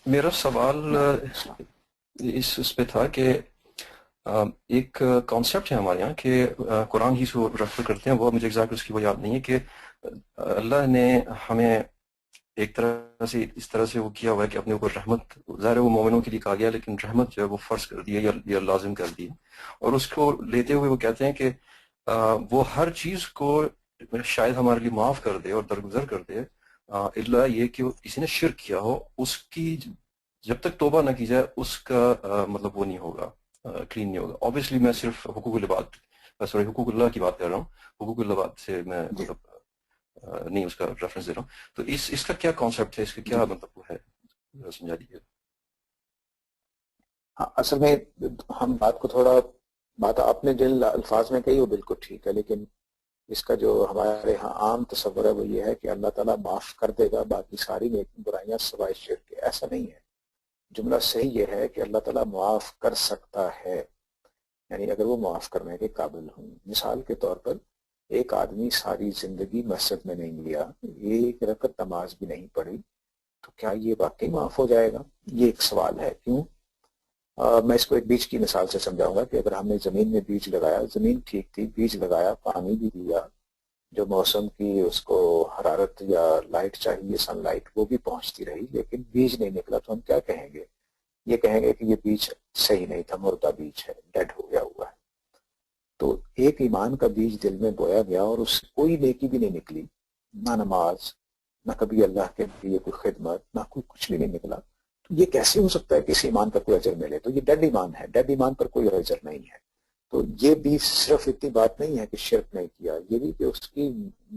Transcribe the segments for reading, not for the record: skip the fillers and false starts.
میرا سوال اس پہ تھا کہ ایک کانسیپٹ ہے ہمارے یہاں کہ قرآن ہی سے ریفر کرتے ہیں، وہ مجھے ایگزیکٹ اس کی وہ یاد نہیں ہے، کہ اللہ نے ہمیں ایک طرح سے اس طرح سے وہ کیا ہوا ہے کہ اپنے اوپر رحمت، ظاہر ہے وہ مومنوں کے لیے کہا گیا، لیکن رحمت جو ہے وہ فرض کر دی ہے یا لازم کر دی ہے، اور اس کو لیتے ہوئے وہ کہتے ہیں کہ وہ ہر چیز کو شاید ہمارے لیے معاف کر دے اور درگزر کر دے، الا یہ کہ کسی نے شرک کیا ہو، اس کی جب تک توبہ نہ کی جائے اس کا مطلب وہ نہیں ہوگا، کلین نہیں ہوگا۔ اوبیسلی میں صرف حقوق حقوق اللہ کی بات کر رہا ہوں، حقوق اللہ بات سے میں جی مطلب نہیں اس کا ریفرنس دے رہا ہوں۔ تو اس کا کیا کانسیپٹ ہے، اس کا جی کیا مطلب وہ ہے، سمجھا دیجیے۔ ہاں، اصل میں ہم بات آپ نے جن الفاظ میں کہی وہ بالکل ٹھیک ہے، لیکن اس کا جو ہمارے ہاں عام تصور ہے وہ یہ ہے کہ اللہ تعالیٰ معاف کر دے گا باقی ساری برائیاں سوائے شرک کے۔ ایسا نہیں ہے۔ جملہ صحیح یہ ہے کہ اللہ تعالیٰ معاف کر سکتا ہے، یعنی اگر وہ معاف کرنے کے قابل ہوں۔ مثال کے طور پر ایک آدمی ساری زندگی مسجد میں نہیں گیا، ایک رکعت نماز بھی نہیں پڑھی، تو کیا یہ واقعی معاف ہو جائے گا؟ یہ ایک سوال ہے۔ کیوں؟ میں اس کو ایک بیج کی مثال سے سمجھاؤں گا کہ اگر ہم نے زمین میں بیج لگایا، زمین ٹھیک تھی، بیج لگایا، پانی بھی دیا، جو موسم کی اس کو حرارت یا لائٹ چاہیے، سن لائٹ، وہ بھی پہنچتی رہی، لیکن بیج نہیں نکلا، تو ہم کیا کہیں گے؟ یہ کہیں گے کہ یہ بیج صحیح نہیں تھا، مردہ بیج ہے، ڈیڈ ہو گیا ہوا ہے۔ تو ایک ایمان کا بیج دل میں بویا گیا اور اس سے کوئی نیکی بھی نہیں نکلی، نہ نماز، نہ کبھی اللہ کے لیے کوئی خدمت، نہ کوئی کچھ بھی نہیں نکلا، تو یہ کیسے ہو سکتا ہے کہ اس ایمان پر کوئی اجر ملے؟ تو یہ ڈیڈ ایمان ہے، ڈیڈ ایمان پر کوئی اجر نہیں ہے۔ تو یہ بھی صرف اتنی بات نہیں ہے کہ شرک نہیں کیا، یہ بھی کہ اس کی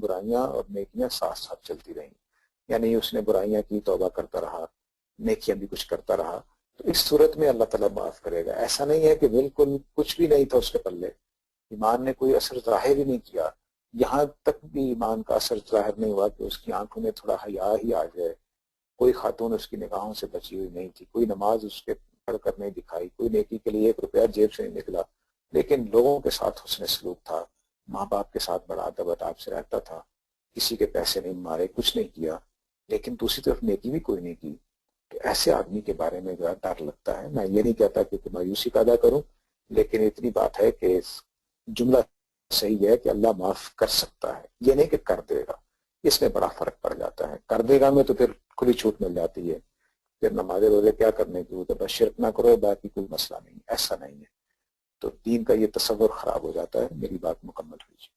برائیاں اور نیکیاں ساتھ ساتھ چلتی رہیں، یعنی اس نے برائیاں کی، توبہ کرتا رہا، نیکیاں بھی کچھ کرتا رہا، تو اس صورت میں اللہ تعالیٰ معاف کرے گا۔ ایسا نہیں ہے کہ بالکل کچھ بھی نہیں تھا اس کے پلے، ایمان نے کوئی اثر ظاہر ہی نہیں کیا، یہاں تک بھی ایمان کا اثر ظاہر نہیں ہوا کہ اس کی آنکھوں میں تھوڑا حیا ہی آ جائے، کوئی خاتون اس کی نگاہوں سے بچی ہوئی نہیں تھی، کوئی نماز اس کے پڑھ کر نہیں دکھائی، کوئی نیکی کے لیے 1 روپیہ جیب سے نہیں نکلا، لیکن لوگوں کے ساتھ حسن سلوک تھا، ماں باپ کے ساتھ بڑا ادب اداب سے رہتا تھا، کسی کے پیسے نہیں مارے، کچھ نہیں کیا، لیکن دوسری طرف نیکی بھی کوئی نہیں کی، تو ایسے آدمی کے بارے میں جو ہے ڈر لگتا ہے۔ میں یہ نہیں کہتا کہ مایوسی پیدا کروں، لیکن اتنی بات ہے کہ جملہ صحیح ہے کہ اللہ معاف کر سکتا ہے، یہ نہیں کہ کر دے گا۔ اس میں بڑا فرق پڑ جاتا ہے۔ کر دے گا میں تو پھر کھلی چھوٹ مل جاتی ہے، پھر نماز روزے کیا کرنے کی، وہ تو بس شرک نہ کرو، باقی کوئی مسئلہ نہیں، ایسا نہیں ہے۔ تو دین کا یہ تصور خراب ہو جاتا ہے۔ میری بات مکمل ہوئی۔